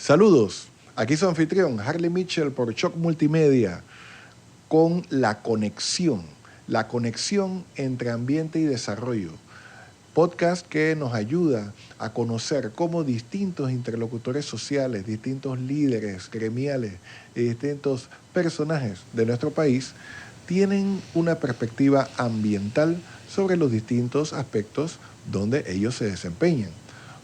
Saludos, aquí su anfitrión Harley Mitchell por Shock Multimedia con la conexión entre ambiente y desarrollo. Podcast que nos ayuda a conocer cómo distintos interlocutores sociales, distintos líderes gremiales y distintos personajes de nuestro país tienen una perspectiva ambiental sobre los distintos aspectos donde ellos se desempeñan.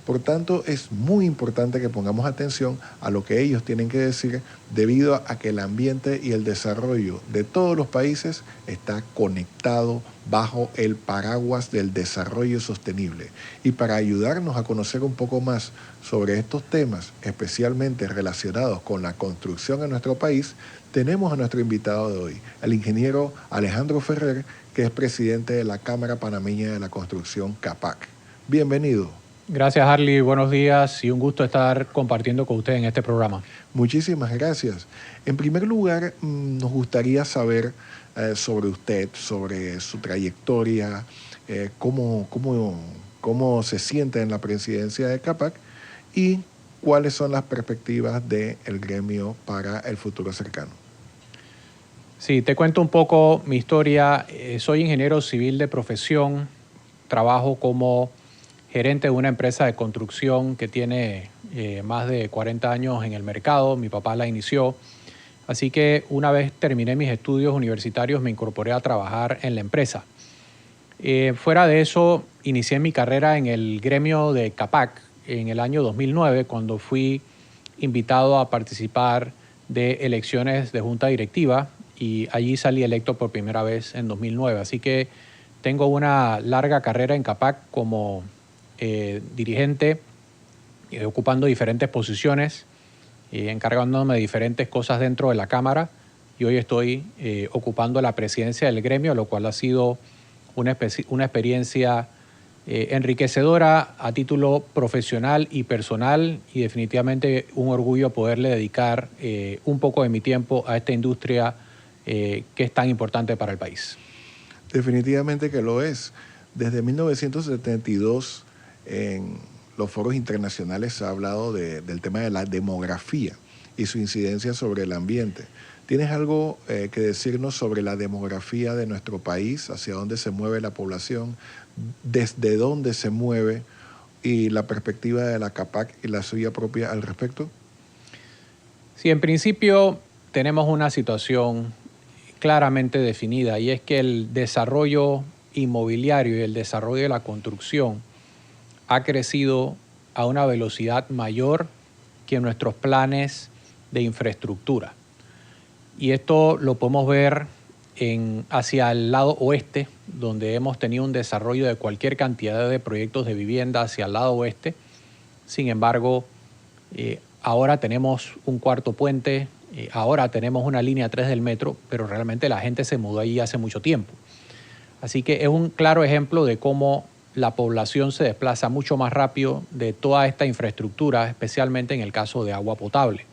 Por tanto, es muy importante que pongamos atención a lo que ellos tienen que decir debido a que el ambiente y el desarrollo de todos los países está conectado bajo el paraguas del desarrollo sostenible. Y para ayudarnos a conocer un poco más sobre estos temas, especialmente relacionados con la construcción en nuestro país, tenemos a nuestro invitado de hoy, el ingeniero Alejandro Ferrer, que es presidente de la Cámara Panameña de la Construcción, CAPAC. Bienvenido. Gracias, Harley. Buenos días y un gusto estar compartiendo con usted en este programa. Muchísimas gracias. En primer lugar, nos gustaría saber sobre usted, sobre su trayectoria, cómo se siente en la presidencia de CAPAC y cuáles son las perspectivas del gremio para el futuro cercano. Sí, te cuento un poco mi historia. Soy ingeniero civil de profesión, trabajo como gerente de una empresa de construcción que tiene más de 40 años en el mercado. Mi papá la inició. Así que una vez terminé mis estudios universitarios me incorporé a trabajar en la empresa. Fuera de eso, inicié mi carrera en el gremio de CAPAC en el año 2009 cuando fui invitado a participar de elecciones de junta directiva y allí salí electo por primera vez en 2009. Así que tengo una larga carrera en CAPAC como dirigente, ocupando diferentes posiciones, encargándome de diferentes cosas dentro de la Cámara, y hoy estoy ocupando la presidencia del gremio, lo cual ha sido una experiencia enriquecedora a título profesional y personal, y definitivamente un orgullo poderle dedicar un poco de mi tiempo a esta industria que es tan importante para el país. Definitivamente que lo es. Desde 1972 en los foros internacionales se ha hablado del tema de la demografía y su incidencia sobre el ambiente. ¿Tienes algo que decirnos sobre la demografía de nuestro país, hacia dónde se mueve la población, desde dónde se mueve y la perspectiva de la CAPAC y la suya propia al respecto? Sí, en principio tenemos una situación claramente definida y es que el desarrollo inmobiliario y el desarrollo de la construcción ha crecido a una velocidad mayor que nuestros planes de infraestructura. Y esto lo podemos ver hacia el lado oeste, donde hemos tenido un desarrollo de cualquier cantidad de proyectos de vivienda hacia el lado oeste. Sin embargo, ahora tenemos un cuarto puente, ahora tenemos una línea 3 del metro, pero realmente la gente se mudó allí hace mucho tiempo. Así que es un claro ejemplo de cómo la población se desplaza mucho más rápido de toda esta infraestructura, especialmente en el caso de agua potable.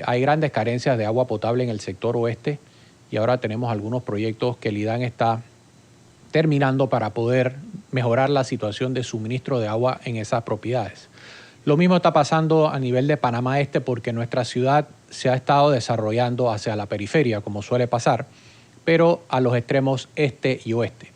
Hay grandes carencias de agua potable en el sector oeste y ahora tenemos algunos proyectos que el IDAN está terminando para poder mejorar la situación de suministro de agua en esas propiedades. Lo mismo está pasando a nivel de Panamá Este porque nuestra ciudad se ha estado desarrollando hacia la periferia, como suele pasar, pero a los extremos este y oeste.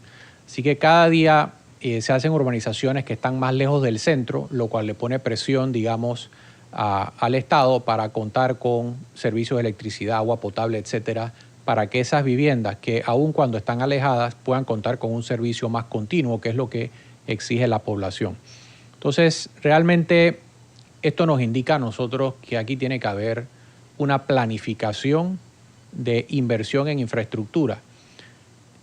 Así que cada día se hacen urbanizaciones que están más lejos del centro, lo cual le pone presión, digamos, al Estado para contar con servicios de electricidad, agua potable, etcétera, para que esas viviendas que aun cuando están alejadas puedan contar con un servicio más continuo, que es lo que exige la población. Entonces, realmente esto nos indica a nosotros que aquí tiene que haber una planificación de inversión en infraestructura,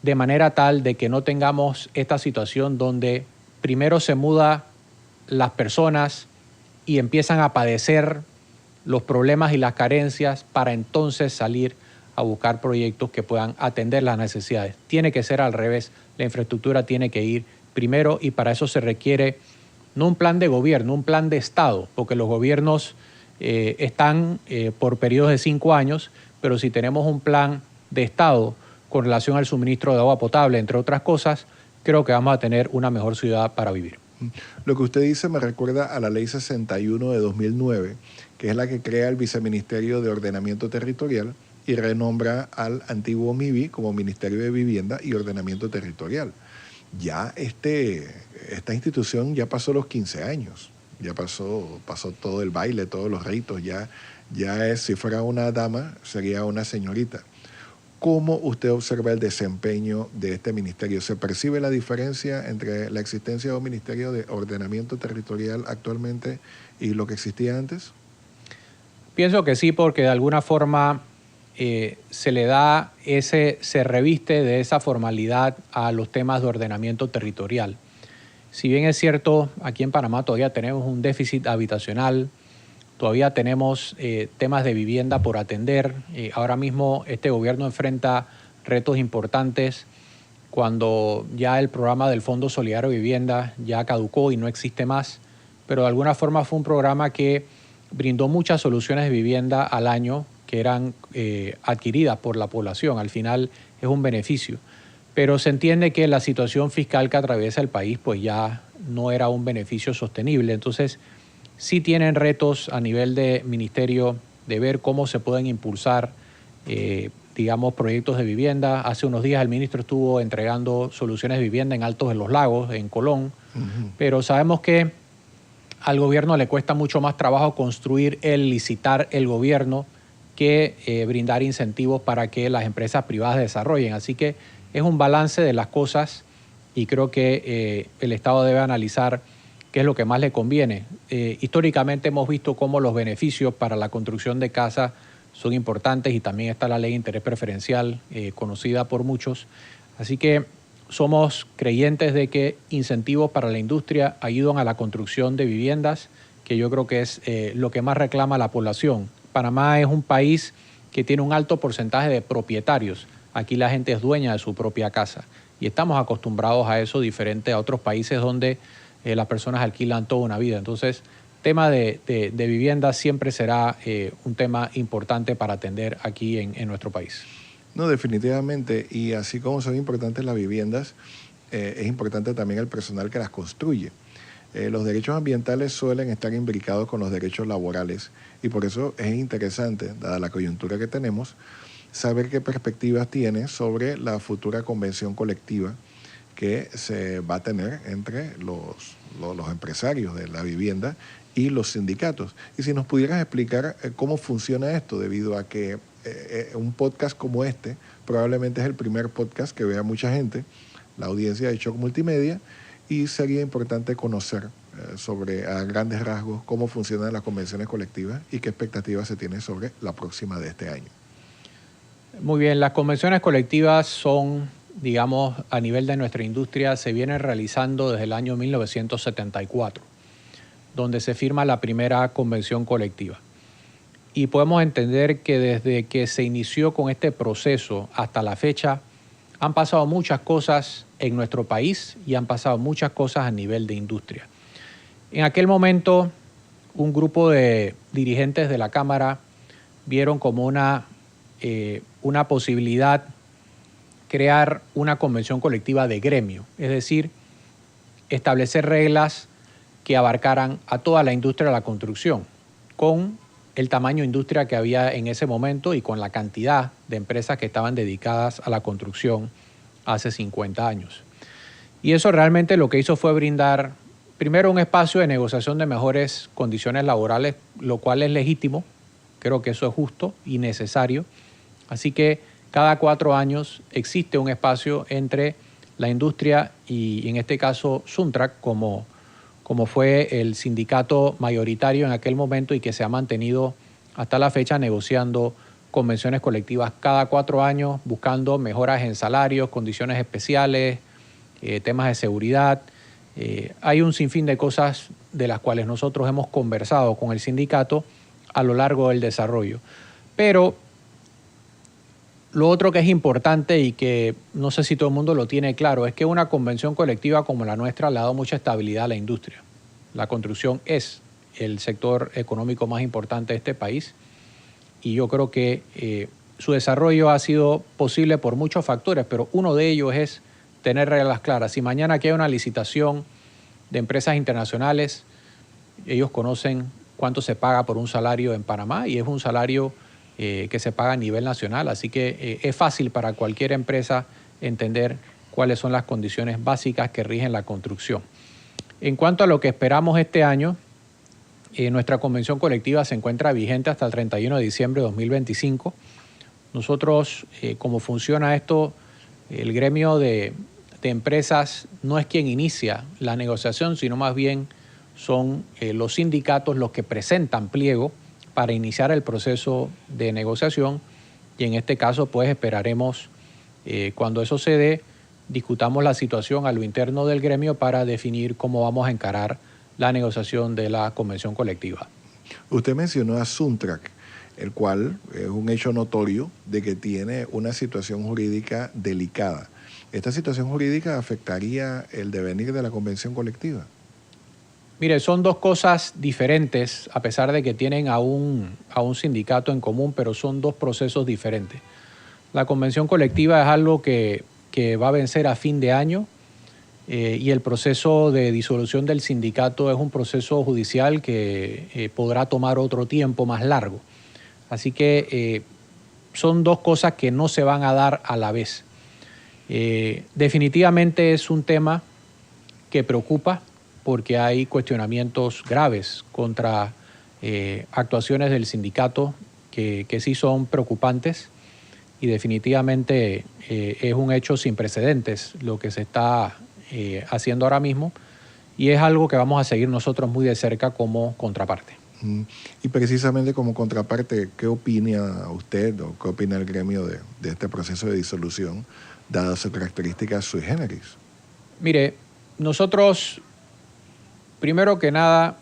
de manera tal de que no tengamos esta situación donde primero se mudan las personas y empiezan a padecer los problemas y las carencias para entonces salir a buscar proyectos que puedan atender las necesidades. Tiene que ser al revés, la infraestructura tiene que ir primero y para eso se requiere no un plan de gobierno, un plan de Estado, porque los gobiernos están por periodos de 5 años, pero si tenemos un plan de Estado con relación al suministro de agua potable, entre otras cosas, creo que vamos a tener una mejor ciudad para vivir. Lo que usted dice me recuerda a la Ley 61 de 2009, que es la que crea el Viceministerio de Ordenamiento Territorial y renombra al antiguo MIBI como Ministerio de Vivienda y Ordenamiento Territorial. Ya esta institución ya pasó los 15 años, ya pasó todo el baile, todos los ritos, ya es, si fuera una dama, sería una señorita. ¿Cómo usted observa el desempeño de este ministerio? ¿Se percibe la diferencia entre la existencia de un ministerio de ordenamiento territorial actualmente y lo que existía antes? Pienso que sí, porque de alguna forma se reviste de esa formalidad a los temas de ordenamiento territorial. Si bien es cierto, aquí en Panamá todavía tenemos un déficit habitacional, todavía tenemos temas de vivienda por atender. Ahora mismo este gobierno enfrenta retos importantes cuando ya el programa del Fondo Solidario de Vivienda ya caducó y no existe más, pero de alguna forma fue un programa que brindó muchas soluciones de vivienda al año que eran adquiridas por la población. Al final es un beneficio. Pero se entiende que la situación fiscal que atraviesa el país pues ya no era un beneficio sostenible. Entonces, sí tienen retos a nivel de ministerio de ver cómo se pueden impulsar, proyectos de vivienda. Hace unos días el ministro estuvo entregando soluciones de vivienda en Altos de los Lagos, en Colón, pero sabemos que al gobierno le cuesta mucho más trabajo construir licitar el gobierno que brindar incentivos para que las empresas privadas desarrollen. Así que es un balance de las cosas y creo que el Estado debe analizar qué es lo que más le conviene. Históricamente hemos visto cómo los beneficios para la construcción de casas son importantes y también está la ley de interés preferencial, conocida por muchos. Así que somos creyentes de que incentivos para la industria ayudan a la construcción de viviendas, que yo creo que es lo que más reclama la población. Panamá es un país que tiene un alto porcentaje de propietarios. Aquí la gente es dueña de su propia casa y estamos acostumbrados a eso, diferente a otros países donde las personas alquilan toda una vida. Entonces, tema de vivienda siempre será un tema importante para atender aquí en nuestro país. No, definitivamente. Y así como son importantes las viviendas, es importante también el personal que las construye. Los derechos ambientales suelen estar imbricados con los derechos laborales y por eso es interesante, dada la coyuntura que tenemos, saber qué perspectivas tiene sobre la futura convención colectiva que se va a tener entre los empresarios de la vivienda y los sindicatos. Y si nos pudieras explicar cómo funciona esto, debido a que un podcast como este probablemente es el primer podcast que vea mucha gente, la audiencia de Shock Multimedia, y sería importante conocer sobre a grandes rasgos cómo funcionan las convenciones colectivas y qué expectativas se tiene sobre la próxima de este año. Muy bien, las convenciones colectivas son, digamos, a nivel de nuestra industria, se vienen realizando desde el año 1974, donde se firma la primera convención colectiva. Y podemos entender que desde que se inició con este proceso hasta la fecha, han pasado muchas cosas en nuestro país y han pasado muchas cosas a nivel de industria. En aquel momento, un grupo de dirigentes de la Cámara vieron como una posibilidad crear una convención colectiva de gremio, es decir, establecer reglas que abarcaran a toda la industria de la construcción, con el tamaño de industria que había en ese momento y con la cantidad de empresas que estaban dedicadas a la construcción hace 50 años. Y eso realmente lo que hizo fue brindar, primero, un espacio de negociación de mejores condiciones laborales, lo cual es legítimo, creo que eso es justo y necesario. Así que cada 4 años existe un espacio entre la industria y, en este caso, Suntrac, como fue el sindicato mayoritario en aquel momento y que se ha mantenido hasta la fecha negociando convenciones colectivas cada 4 años, buscando mejoras en salarios, condiciones especiales, temas de seguridad. Hay un sinfín de cosas de las cuales nosotros hemos conversado con el sindicato a lo largo del desarrollo. Pero lo otro que es importante y que no sé si todo el mundo lo tiene claro es que una convención colectiva como la nuestra le ha dado mucha estabilidad a la industria. La construcción es el sector económico más importante de este país y yo creo que su desarrollo ha sido posible por muchos factores, pero uno de ellos es tener reglas claras. Si mañana aquí hay una licitación de empresas internacionales. Ellos conocen cuánto se paga por un salario en Panamá y es un salario que se paga a nivel nacional, así que es fácil para cualquier empresa entender cuáles son las condiciones básicas que rigen la construcción. En cuanto a lo que esperamos este año, nuestra convención colectiva se encuentra vigente hasta el 31 de diciembre de 2025. Nosotros, como funciona esto, el gremio de empresas no es quien inicia la negociación, sino más bien son los sindicatos los que presentan pliego para iniciar el proceso de negociación y en este caso pues esperaremos cuando eso se dé, discutamos la situación a lo interno del gremio para definir cómo vamos a encarar la negociación de la convención colectiva. Usted mencionó a Suntrac, el cual es un hecho notorio de que tiene una situación jurídica delicada. ¿Esta situación jurídica afectaría el devenir de la convención colectiva? Mire, son dos cosas diferentes, a pesar de que tienen a un sindicato en común, pero son dos procesos diferentes. La convención colectiva es algo que va a vencer a fin de año y el proceso de disolución del sindicato es un proceso judicial que podrá tomar otro tiempo más largo. Así que son dos cosas que no se van a dar a la vez. Definitivamente es un tema que preocupa porque hay cuestionamientos graves contra actuaciones del sindicato que sí son preocupantes y definitivamente es un hecho sin precedentes lo que se está haciendo ahora mismo y es algo que vamos a seguir nosotros muy de cerca como contraparte. Y precisamente como contraparte, ¿qué opina usted o qué opina el gremio de este proceso de disolución, dadas sus características sui generis? Mire, nosotros, primero que nada,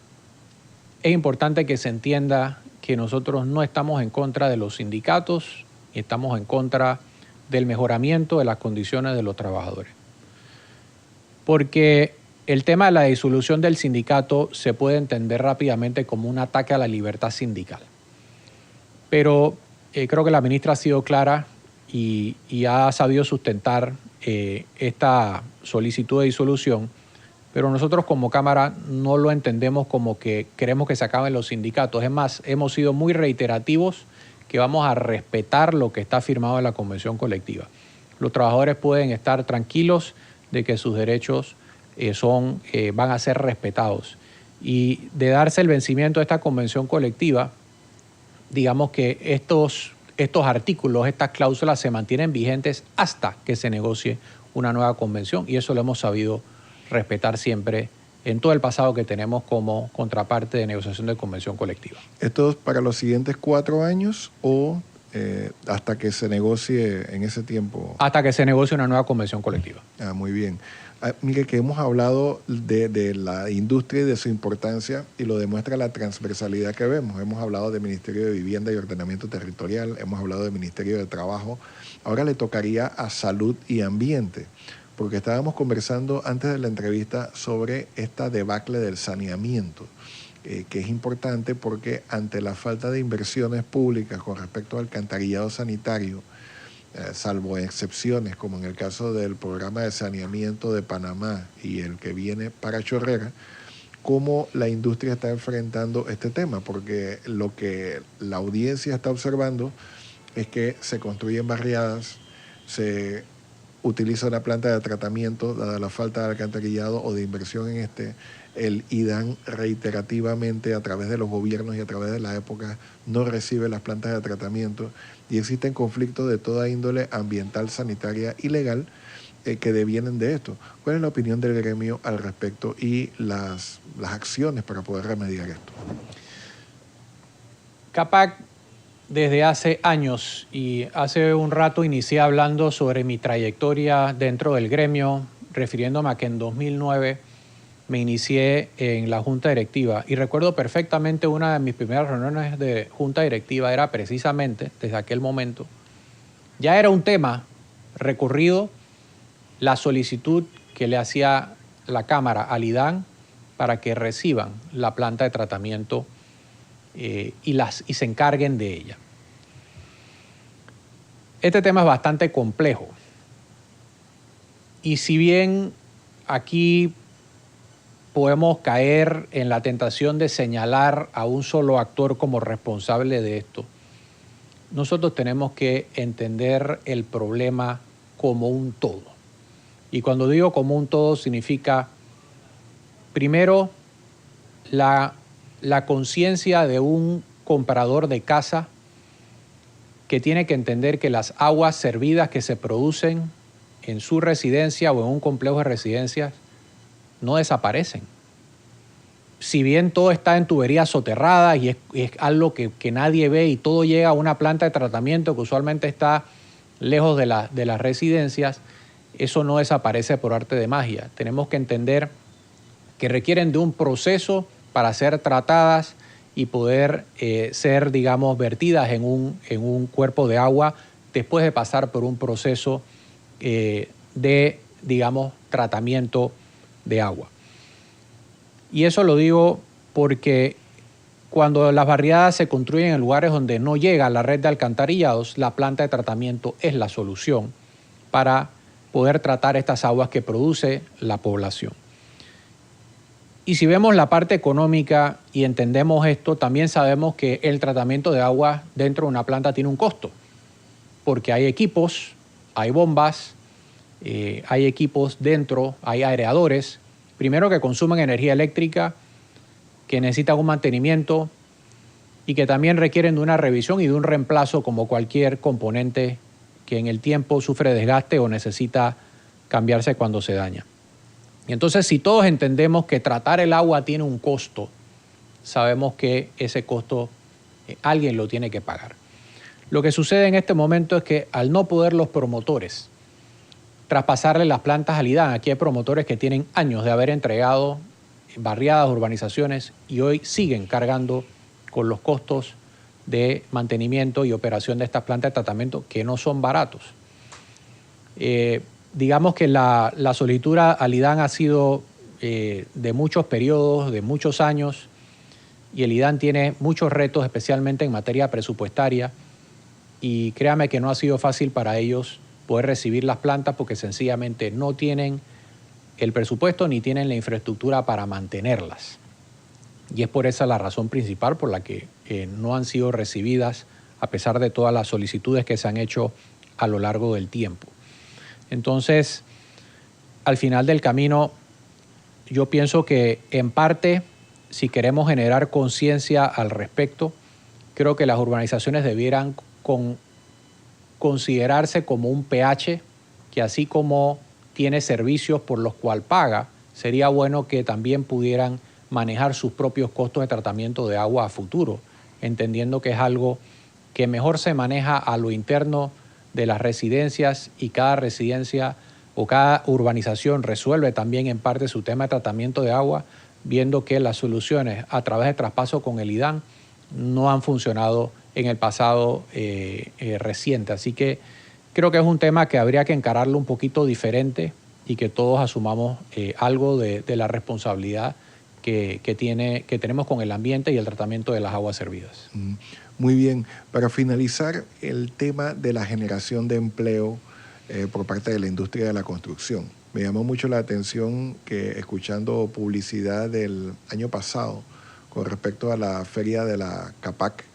es importante que se entienda que nosotros no estamos en contra de los sindicatos y estamos en contra del mejoramiento de las condiciones de los trabajadores. Porque el tema de la disolución del sindicato se puede entender rápidamente como un ataque a la libertad sindical. Pero creo que la ministra ha sido clara y ha sabido sustentar esta solicitud de disolución, pero nosotros como Cámara no lo entendemos como que queremos que se acaben los sindicatos. Es más, hemos sido muy reiterativos que vamos a respetar lo que está firmado en la convención colectiva. Los trabajadores pueden estar tranquilos de que sus derechos van a ser respetados. Y de darse el vencimiento de esta convención colectiva, digamos que estos artículos, estas cláusulas se mantienen vigentes hasta que se negocie una nueva convención y eso lo hemos sabido respetar siempre en todo el pasado que tenemos como contraparte de negociación de convención colectiva. ¿Esto es para los siguientes 4 años o hasta que se negocie en ese tiempo? Hasta que se negocie una nueva convención colectiva. Muy bien. Mire, que hemos hablado de la industria y de su importancia y lo demuestra la transversalidad que vemos. Hemos hablado del Ministerio de Vivienda y Ordenamiento Territorial, hemos hablado del Ministerio de Trabajo. Ahora le tocaría a Salud y Ambiente, porque estábamos conversando antes de la entrevista sobre esta debacle del saneamiento, que es importante porque ante la falta de inversiones públicas con respecto al alcantarillado sanitario, salvo excepciones como en el caso del programa de saneamiento de Panamá y el que viene para Chorrera, cómo la industria está enfrentando este tema, porque lo que la audiencia está observando es que se construyen barriadas, se utiliza una planta de tratamiento, dada la falta de alcantarillado o de inversión en el IDAN reiterativamente a través de los gobiernos y a través de la época no recibe las plantas de tratamiento y existen conflictos de toda índole ambiental, sanitaria y legal que devienen de esto. ¿Cuál es la opinión del gremio al respecto y las acciones para poder remediar esto? CAPAC desde hace años y hace un rato inicié hablando sobre mi trayectoria dentro del gremio, refiriéndome a que en 2009 me inicié en la junta directiva y recuerdo perfectamente una de mis primeras reuniones de junta directiva era precisamente desde aquel momento. Ya era un tema recurrido la solicitud que le hacía la Cámara al IDAN para que reciban la planta de tratamiento y se encarguen de ella. Este tema es bastante complejo y si bien aquí podemos caer en la tentación de señalar a un solo actor como responsable de esto. Nosotros tenemos que entender el problema como un todo. Y cuando digo como un todo significa, primero, la conciencia de un comprador de casa que tiene que entender que las aguas servidas que se producen en su residencia o en un complejo de residencias no desaparecen. Si bien todo está en tuberías soterradas y es algo que nadie ve y todo llega a una planta de tratamiento que usualmente está lejos de las residencias, eso no desaparece por arte de magia. Tenemos que entender que requieren de un proceso para ser tratadas y poder ser, digamos, vertidas en un cuerpo de agua después de pasar por un proceso de, digamos, tratamiento de agua. Y eso lo digo porque cuando las barriadas se construyen en lugares donde no llega la red de alcantarillados, la planta de tratamiento es la solución para poder tratar estas aguas que produce la población. Y si vemos la parte económica y entendemos esto, también sabemos que el tratamiento de agua dentro de una planta tiene un costo, porque hay equipos, hay bombas, hay equipos dentro, hay aireadores, primero que consumen energía eléctrica, que necesitan un mantenimiento y que también requieren de una revisión y de un reemplazo como cualquier componente que en el tiempo sufre desgaste o necesita cambiarse cuando se daña. Y entonces, si todos entendemos que tratar el agua tiene un costo, sabemos que ese costo alguien lo tiene que pagar. Lo que sucede en este momento es que al no poder los promotores traspasarle las plantas al IDAN, aquí hay promotores que tienen años de haber entregado barriadas, urbanizaciones y hoy siguen cargando con los costos de mantenimiento y operación de estas plantas de tratamiento que no son baratos. Digamos que la solicitud al IDAN ha sido de muchos periodos, de muchos años, y el IDAN tiene muchos retos, especialmente en materia presupuestaria, y créame que no ha sido fácil para ellos poder recibir las plantas porque sencillamente no tienen el presupuesto ni tienen la infraestructura para mantenerlas. Y es por esa la razón principal por la que no han sido recibidas a pesar de todas las solicitudes que se han hecho a lo largo del tiempo. Entonces, al final del camino, yo pienso que en parte, si queremos generar conciencia al respecto, creo que las urbanizaciones debieran considerarse como un PH, que así como tiene servicios por los cuales paga, sería bueno que también pudieran manejar sus propios costos de tratamiento de agua a futuro, entendiendo que es algo que mejor se maneja a lo interno de las residencias y cada residencia o cada urbanización resuelve también en parte su tema de tratamiento de agua, viendo que las soluciones a través de traspaso con el IDAN no han funcionado en el pasado reciente. Así que creo que es un tema que habría que encararlo un poquito diferente y que todos asumamos algo de la responsabilidad que tenemos con el ambiente y el tratamiento de las aguas servidas. Muy bien. Para finalizar, el tema de la generación de empleo por parte de la industria de la construcción. Me llamó mucho la atención que escuchando publicidad del año pasado con respecto a la feria de la CAPAC,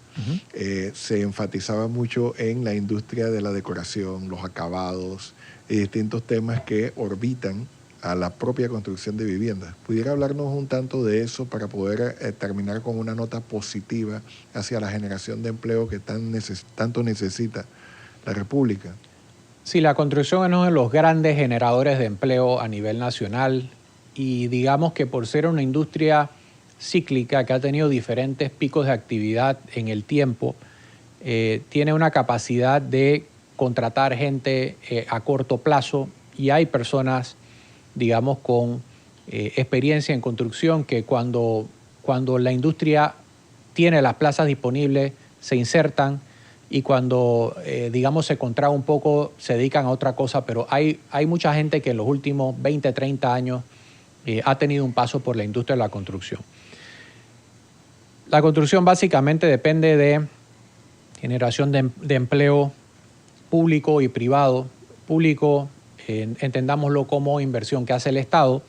se enfatizaba mucho en la industria de la decoración, los acabados y distintos temas que orbitan a la propia construcción de viviendas. ¿Pudiera hablarnos un tanto de eso para poder terminar con una nota positiva hacia la generación de empleo que tanto necesita la República? Sí, la construcción es uno de los grandes generadores de empleo a nivel nacional y digamos que por ser una industria cíclica que ha tenido diferentes picos de actividad en el tiempo, tiene una capacidad de contratar gente a corto plazo y hay personas, digamos, con experiencia en construcción que cuando la industria tiene las plazas disponibles se insertan y cuando, digamos, se contrae un poco se dedican a otra cosa, pero hay mucha gente que en los últimos 20, 30 años ha tenido un paso por la industria de la construcción. La construcción básicamente depende de generación de empleo público y privado. Público, entendámoslo como inversión que hace el Estado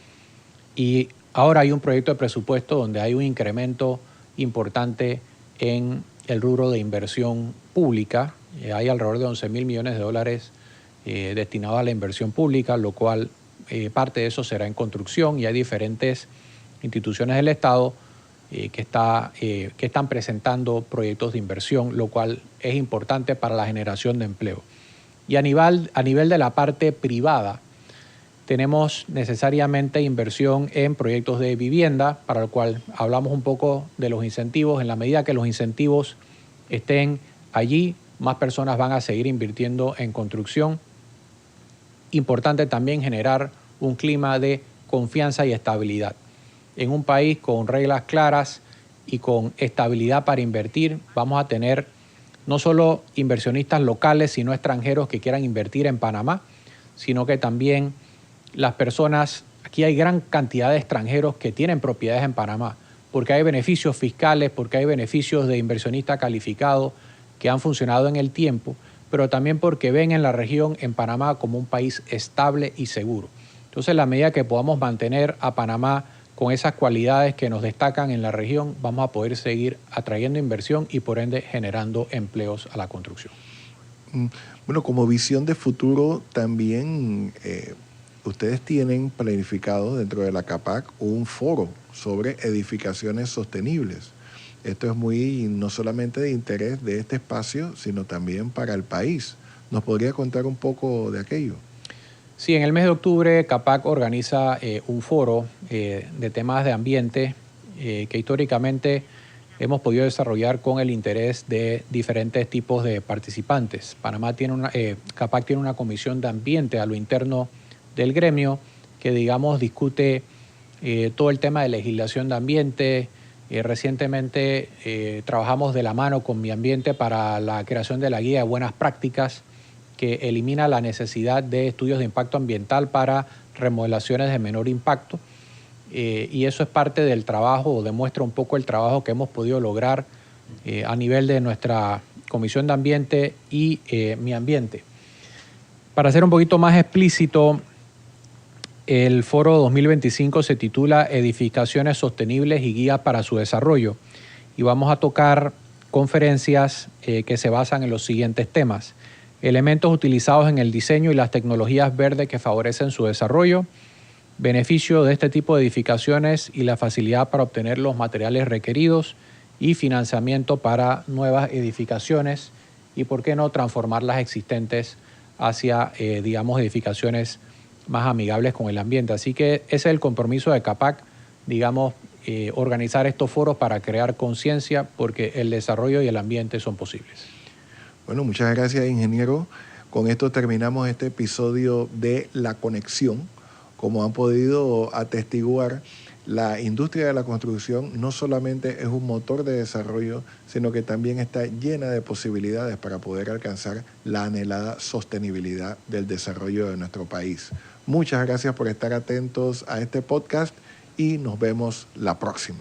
y Ahora hay un proyecto de presupuesto donde hay un incremento importante en el rubro de inversión pública. Hay alrededor de 11.000 millones de dólares destinados a la inversión pública, lo cual parte de eso será en construcción, y hay diferentes instituciones del Estado que están presentando proyectos de inversión, lo cual es importante para la generación de empleo. Y a nivel de la parte privada, tenemos necesariamente inversión en proyectos de vivienda, para lo cual hablamos un poco de los incentivos. En la medida que los incentivos estén allí, más personas van a seguir invirtiendo en construcción. Importante también generar un clima de confianza y estabilidad. En un país con reglas claras y con estabilidad para invertir, vamos a tener no solo inversionistas locales, sino extranjeros que quieran invertir en Panamá, sino que también las personas, aquí hay gran cantidad de extranjeros que tienen propiedades en Panamá, porque hay beneficios fiscales, porque hay beneficios de inversionista calificado que han funcionado en el tiempo, pero también porque ven en la región, en Panamá, como un país estable y seguro. Entonces, en la medida que podamos mantener a Panamá con esas cualidades que nos destacan en la región, vamos a poder seguir atrayendo inversión y por ende generando empleos a la construcción. Bueno, como visión de futuro también ustedes tienen planificado dentro de la CAPAC un foro sobre edificaciones sostenibles. Esto es muy no solamente de interés de este espacio, sino también para el país. ¿Nos podría contar un poco de aquello? Sí, en el mes de octubre CAPAC organiza un foro de temas de ambiente que históricamente hemos podido desarrollar con el interés de diferentes tipos de participantes. CAPAC tiene una comisión de ambiente a lo interno del gremio que, digamos, discute todo el tema de legislación de ambiente. Recientemente trabajamos de la mano con Mi Ambiente para la creación de la guía de buenas prácticas, que elimina la necesidad de estudios de impacto ambiental para remodelaciones de menor impacto. Y eso es parte del trabajo, o demuestra un poco el trabajo que hemos podido lograr a nivel de nuestra Comisión de Ambiente y Mi Ambiente. Para ser un poquito más explícito, el Foro 2025 se titula Edificaciones Sostenibles y Guías para su Desarrollo, y vamos a tocar conferencias que se basan en los siguientes temas: elementos utilizados en el diseño y las tecnologías verdes que favorecen su desarrollo, beneficio de este tipo de edificaciones y la facilidad para obtener los materiales requeridos, y financiamiento para nuevas edificaciones y, por qué no, transformar las existentes hacia, edificaciones más amigables con el ambiente. Así que ese es el compromiso de CAPAC, organizar estos foros para crear conciencia, porque el desarrollo y el ambiente son posibles. Bueno, muchas gracias, ingeniero. Con esto terminamos este episodio de La Conexión. Como han podido atestiguar, la industria de la construcción no solamente es un motor de desarrollo, sino que también está llena de posibilidades para poder alcanzar la anhelada sostenibilidad del desarrollo de nuestro país. Muchas gracias por estar atentos a este podcast y nos vemos la próxima.